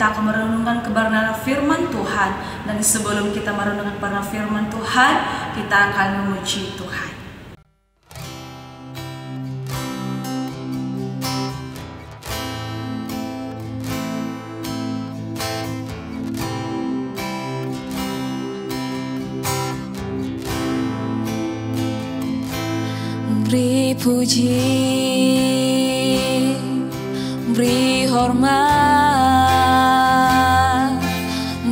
kita akan merenungkan kebenaran firman Tuhan. Dan sebelum kita merenungkan kebenaran firman Tuhan, kita akan memuji Tuhan. Beri puji, beri hormat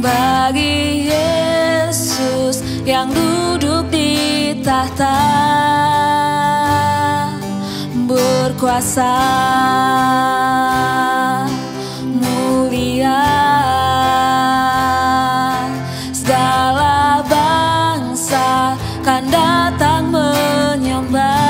bagi Yesus yang duduk di tahta, berkuasa, mulia, segala bangsa kan datang menyembah.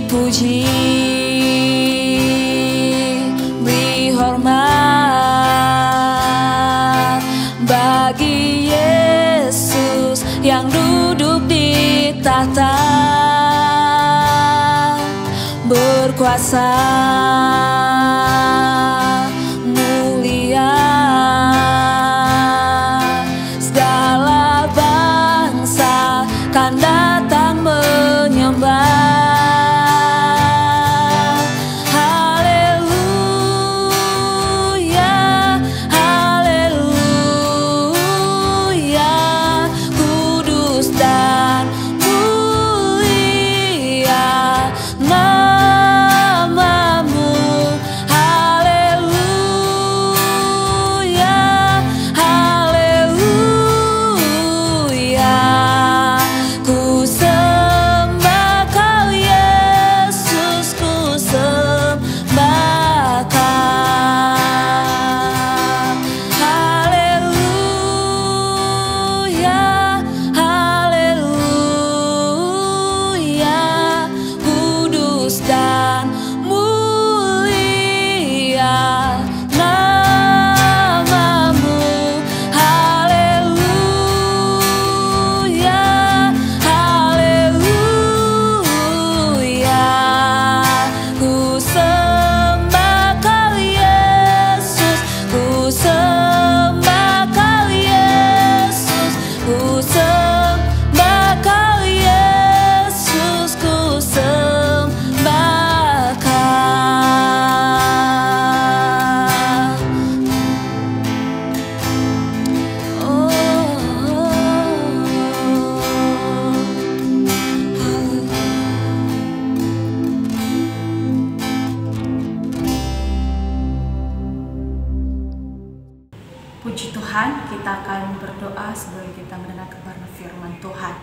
Puji, beri hormat bagi Yesus yang duduk di tahta, berkuasa, mulia, segala bangsa kan datang menyembah. Puji Tuhan, kita akan berdoa sebelum kita mendengar kebenaran firman Tuhan.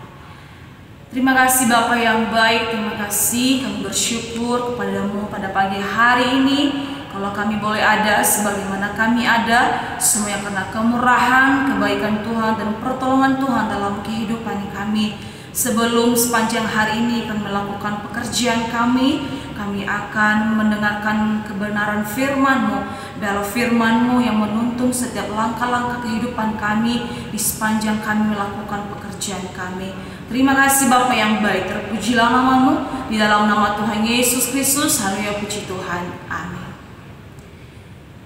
Terima kasih Bapa yang baik, terima kasih, kami bersyukur kepadamu pada pagi hari ini. Kalau kami boleh ada sebagaimana kami ada, semuanya karena kemurahan, kebaikan Tuhan dan pertolongan Tuhan dalam kehidupan kami. Sebelum sepanjang hari ini kami melakukan pekerjaan kami akan mendengarkan kebenaran firman-Mu. Biarlah firman-Mu yang menuntun setiap langkah-langkah kehidupan kami di sepanjang kami melakukan pekerjaan kami. Terima kasih Bapa yang baik, terpujilah nama-Mu di dalam nama Tuhan Yesus Kristus. Haleluya, puji Tuhan. Amin.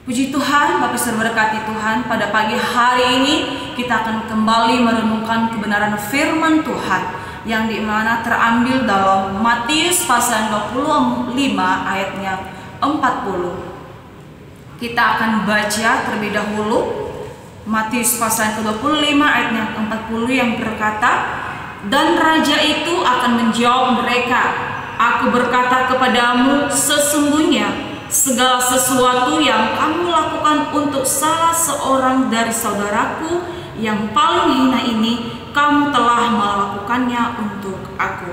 Puji Tuhan, Bapak Saudara berkati Tuhan, pada pagi hari ini kita akan kembali merenungkan kebenaran firman Tuhan yang dimana terambil dalam Matius pasal 25 ayatnya 40. Kita akan baca terlebih dahulu Matius pasal 25 ayatnya 40 yang berkata, "Dan raja itu akan menjawab mereka, Aku berkata kepadamu, sesungguhnya segala sesuatu yang kamu lakukan untuk salah seorang dari saudaraku yang paling hina ini, kamu telah melakukannya untuk aku.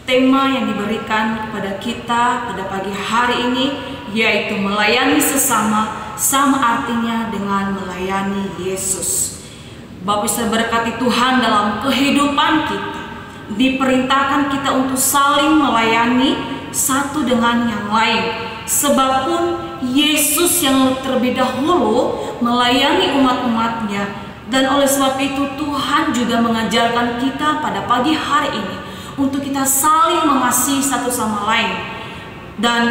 Tema yang diberikan kepada kita pada pagi hari ini yaitu melayani sesama, sama artinya dengan melayani Yesus. Bapak Ibu berkati Tuhan, dalam kehidupan kita diperintahkan kita untuk saling melayani satu dengan yang lain. Sebab pun Yesus yang terlebih dahulu melayani umat-umatnya, dan oleh sebab itu Tuhan juga mengajarkan kita pada pagi hari ini untuk kita saling mengasihi satu sama lain. Dan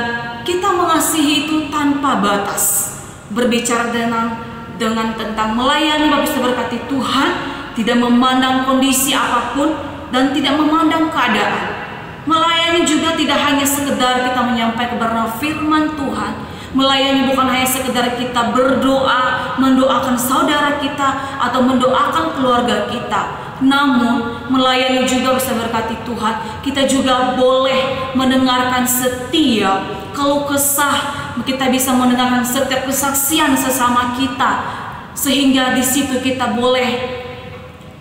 kita mengasihi itu tanpa batas. Berbicara dengan tentang melayani, Bapak Ibu berkati Tuhan, tidak memandang kondisi apapun dan tidak memandang keadaan. Melayani juga tidak hanya sekedar kita menyampaikan kebenaran firman Tuhan. Melayani bukan hanya sekedar kita berdoa, mendoakan saudara kita atau mendoakan keluarga kita. Namun melayani juga bisa berkati Tuhan, kita juga boleh mendengarkan setiap keluh kesah, kita bisa mendengarkan setiap kesaksian sesama kita, sehingga di situ kita boleh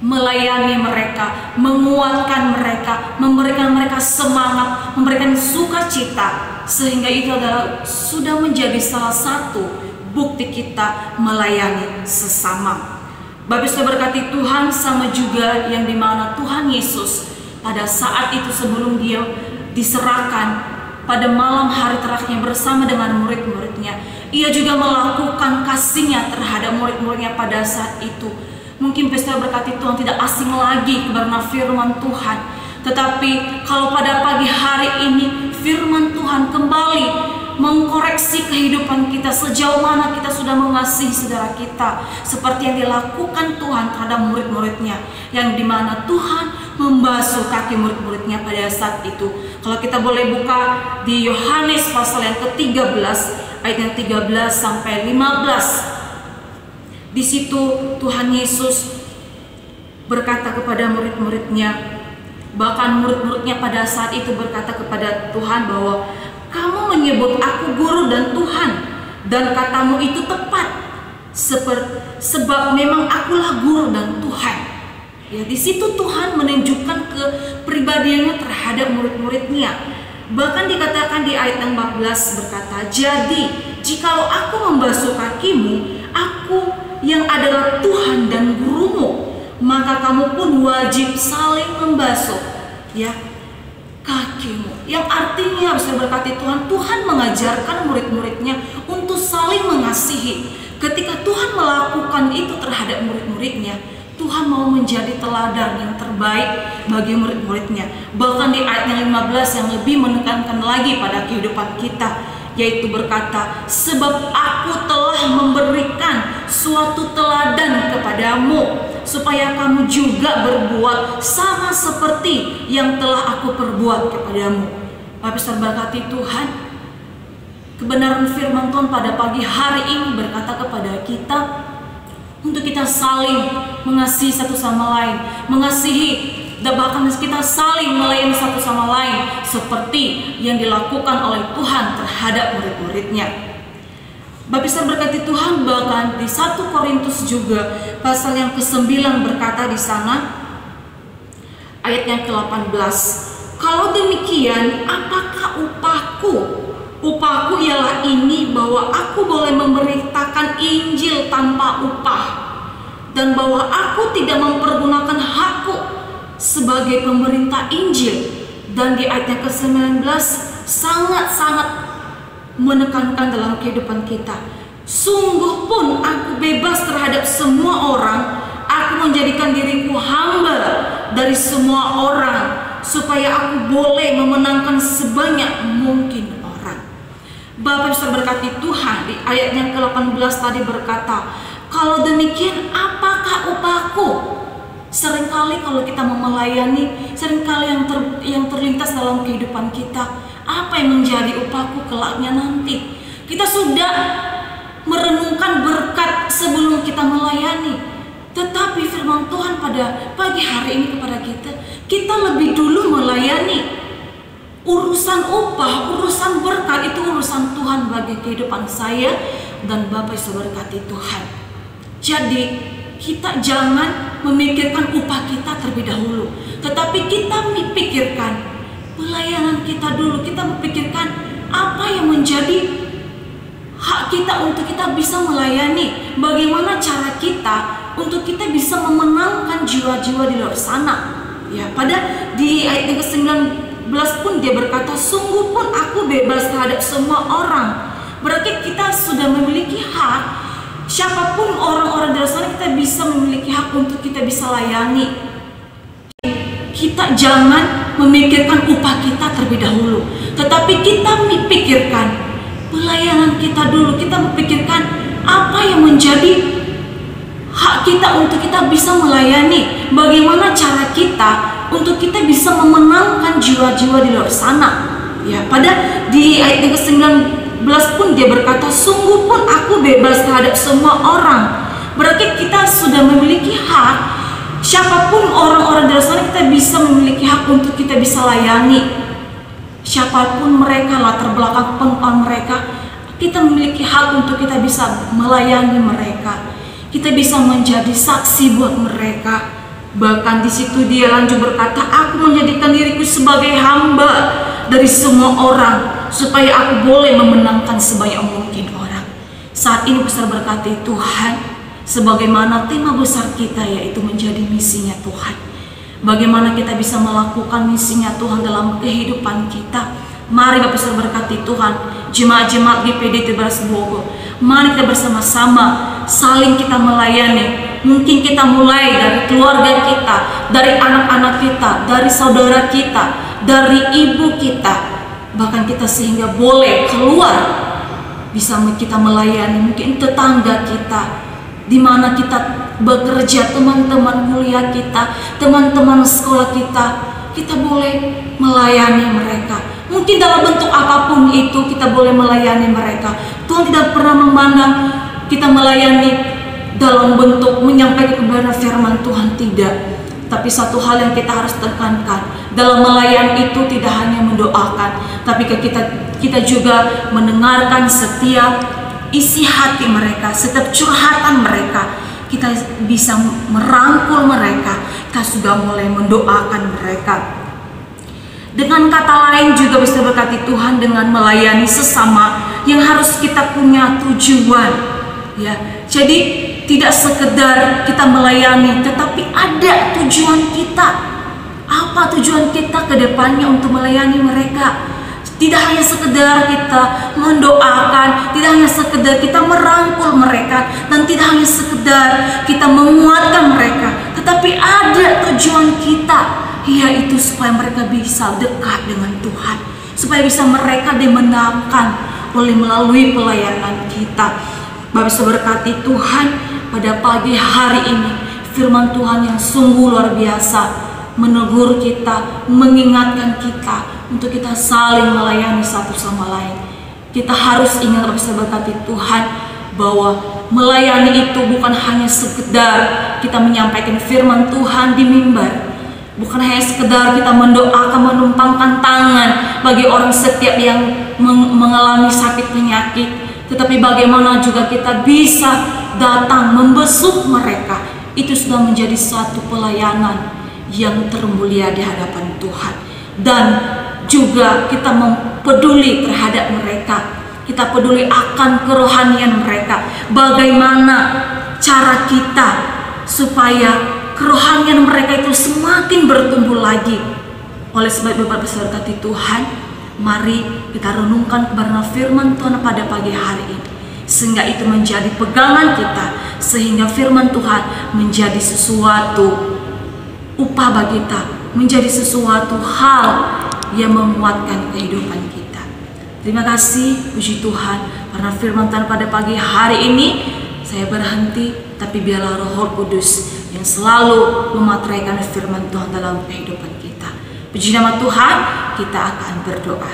melayani mereka, menguatkan mereka, memberikan mereka semangat, memberikan sukacita, sehingga itu adalah sudah menjadi salah satu bukti kita melayani sesama. Bapak Ibu berkati Tuhan, sama juga yang dimana Tuhan Yesus pada saat itu sebelum dia diserahkan pada malam hari terakhirnya bersama dengan murid-muridnya, ia juga melakukan kasihnya terhadap murid-muridnya pada saat itu. Mungkin pesta berkati Tuhan tidak asing lagi kebenaran firman Tuhan. Tetapi kalau pada pagi hari ini firman Tuhan kembali mengkoreksi kehidupan kita, sejauh mana kita sudah mengasihi saudara kita, seperti yang dilakukan Tuhan terhadap murid-muridnya, yang dimana Tuhan membasuh kaki murid-muridnya pada saat itu. Kalau kita boleh buka di Yohanes pasal yang ke-13 ayat yang 13 sampai 15. Di situ Tuhan Yesus berkata kepada murid-muridnya, bahkan murid-muridnya pada saat itu berkata kepada Tuhan bahwa kamu menyebut aku guru dan Tuhan, dan katamu itu tepat, sebab memang akulah guru dan Tuhan. Ya, di situ Tuhan menunjukkan kepribadiannya terhadap murid-muridnya. Bahkan dikatakan di ayat yang 14 berkata, jadi jikalau aku membasuh kakimu, aku yang adalah Tuhan dan gurumu, maka kamu pun wajib saling membasuh ya kakimu. Yang artinya bisa berkati Tuhan, Tuhan mengajarkan murid-muridnya untuk saling mengasihi. Ketika Tuhan melakukan itu terhadap murid-muridnya, Tuhan mau menjadi teladan yang terbaik bagi murid-muridnya. Bahkan di ayat yang 15 yang lebih menekankan lagi pada kehidupan kita, yaitu berkata, sebab aku telah memberikan suatu teladan kepadamu, supaya kamu juga berbuat sama seperti yang telah aku perbuat kepadamu. Bapak Ibu berkati Tuhan, kebenaran firman Tuhan pada pagi hari ini berkata kepada kita untuk kita saling mengasihi satu sama lain, mengasihi dan bahkan kita saling melayani satu sama lain seperti yang dilakukan oleh Tuhan terhadap murid-muridnya. Bapak Ibu berkati Tuhan, bahkan di 1 Korintus juga pasal yang ke-9 berkata di sana ayat yang ke-18, kalau demikian apakah upahku? Upahku ialah ini, bahwa aku boleh memberitakan Injil tanpa upah, dan bahwa aku tidak mempergunakan hakku sebagai pemerintah Injil. Dan di ayat yang ke-19 sangat-sangat menekankan dalam kehidupan kita, sungguh pun aku bebas terhadap semua orang, aku menjadikan diriku hamba dari semua orang, supaya aku boleh memenangkan sebanyak mungkin orang. Bapak bisa berkati Tuhan, di ayat yang ke-18 tadi berkata, kalau demikian apakah upahku? Seringkali kalau kita melayani, seringkali yang terlintas dalam kehidupan kita, apa yang menjadi upahku kelaknya nanti? Kita sudah merenungkan berkat sebelum kita melayani, tetapi firman Tuhan pada pagi hari ini kepada kita lebih dulu melayani. Urusan upah, urusan berkat itu urusan Tuhan bagi kehidupan saya dan Bapak Ibu berkati Tuhan. Jadi kita jangan memikirkan upah kita terlebih dahulu, tetapi kita memikirkan pelayanan kita dulu. Kita memikirkan apa yang menjadi hak kita untuk kita bisa melayani, bagaimana cara kita untuk kita bisa memenangkan jiwa-jiwa di luar sana. Ya, pada di ayat yang ke-19 pun dia berkata, sungguh pun aku bebas terhadap semua orang. Berarti kita sudah memiliki hak. Siapapun orang-orang di luar sana, kita bisa memiliki hak untuk kita bisa layani. Kita jangan memikirkan upah kita terlebih dahulu, tetapi kita memikirkan pelayanan kita dulu. Kita memikirkan apa yang menjadi hak kita untuk kita bisa melayani, bagaimana cara kita untuk kita bisa memenangkan jiwa-jiwa di luar sana. Ya, pada di ayat yang ke-19 pun dia berkata, sungguh pun aku bebas terhadap semua orang. Berarti kita sudah memiliki hak. Siapapun orang-orang di luar sana, kita bisa memiliki hak untuk kita bisa layani. Siapapun mereka, latar belakang pengetahuan mereka, kita memiliki hak untuk kita bisa melayani mereka. Kita bisa menjadi saksi buat mereka. Bahkan di situ dia lanjut berkata, aku menjadikan diriku sebagai hamba dari semua orang, supaya aku boleh memenangkan sebanyak mungkin orang. Saat ini besar berkati Tuhan, sebagaimana tema besar kita yaitu menjadi misinya Tuhan. Bagaimana kita bisa melakukan misinya Tuhan dalam kehidupan kita. Mari Bapak besar berkati Tuhan, jemaat-jemaat GPD Tebaras Bogor, mari kita bersama-sama saling kita melayani. Mungkin kita mulai dari keluarga kita, dari anak-anak kita, dari saudara kita, dari ibu kita, bahkan kita sehingga boleh keluar bisa kita melayani mungkin tetangga kita, di mana kita bekerja, teman-teman kuliah kita, teman-teman sekolah kita boleh melayani mereka. Mungkin dalam bentuk apapun itu kita boleh melayani mereka. Tuhan tidak pernah memandang kita melayani dalam bentuk menyampaikan kebenaran firman Tuhan, tidak. Tapi satu hal yang kita harus tekankan dalam melayani itu tidak hanya mendoakan, tapi kita juga mendengarkan setiap isi hati mereka, setiap curhatan mereka. Kita bisa merangkul mereka, kita sudah mulai mendoakan mereka. Dengan kata lain juga bisa berkati Tuhan dengan melayani sesama yang harus kita punya tujuan. Ya, jadi tidak sekedar kita melayani, tetapi ada tujuan kita. Apa tujuan kita ke depannya untuk melayani mereka? Tidak hanya sekedar kita mendoakan, tidak hanya sekedar kita merangkul mereka, dan tidak hanya sekedar kita menguatkan mereka, tetapi ada tujuan kita, yaitu supaya mereka bisa dekat dengan Tuhan, supaya bisa mereka dimenangkan melalui pelayanan kita. Bapak bisa berkati Tuhan pada pagi hari ini, firman Tuhan yang sungguh luar biasa menegur kita, mengingatkan kita untuk kita saling melayani satu sama lain. Kita harus ingat, Bapak bisa berkati Tuhan, bahwa melayani itu bukan hanya sekedar kita menyampaikan firman Tuhan di mimbar, bukan hanya sekedar kita mendoakan, menumpangkan tangan bagi orang setiap yang mengalami sakit penyakit, tetapi bagaimana juga kita bisa datang membesuk mereka. Itu sudah menjadi satu pelayanan yang termulia di hadapan Tuhan. Dan juga kita peduli terhadap mereka, kita peduli akan kerohanian mereka. Bagaimana cara kita supaya kerohanian mereka itu semakin bertumbuh lagi. Oleh sebab Bapak berkati Tuhan, mari kita renungkan kebenaran firman Tuhan pada pagi hari ini, sehingga itu menjadi pegangan kita, sehingga firman Tuhan menjadi sesuatu upah bagi kita, menjadi sesuatu hal yang menguatkan kehidupan kita. Terima kasih, puji Tuhan, karena firman Tuhan pada pagi hari ini. Saya berhenti, tapi biarlah Roh Kudus yang selalu memateraikan firman Tuhan dalam kehidupan kita. Puji nama Tuhan, kita akan berdoa.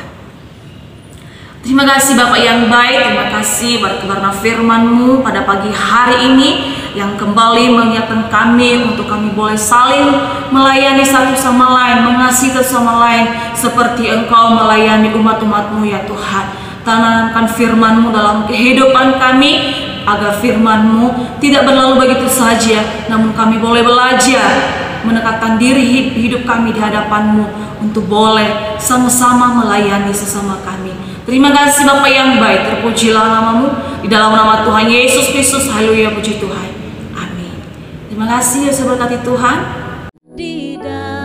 Terima kasih Bapak yang baik, terima kasih karena firman-Mu pada pagi hari ini yang kembali mengingatkan kami untuk kami boleh saling melayani satu sama lain, mengasihi satu sama lain seperti Engkau melayani umat-umat-Mu ya Tuhan. Tanamkan firman-Mu dalam kehidupan kami, agar firman-Mu tidak berlalu begitu saja, namun kami boleh belajar mendekatkan diri hidup kami di hadapan-Mu untuk boleh sama-sama melayani sesama kami. Terima kasih Bapa yang baik, terpujilah nama-Mu di dalam nama Tuhan Yesus Kristus. Haleluya, puji Tuhan. Amin. Terima kasih, Yesus berkati Tuhan. Di dalam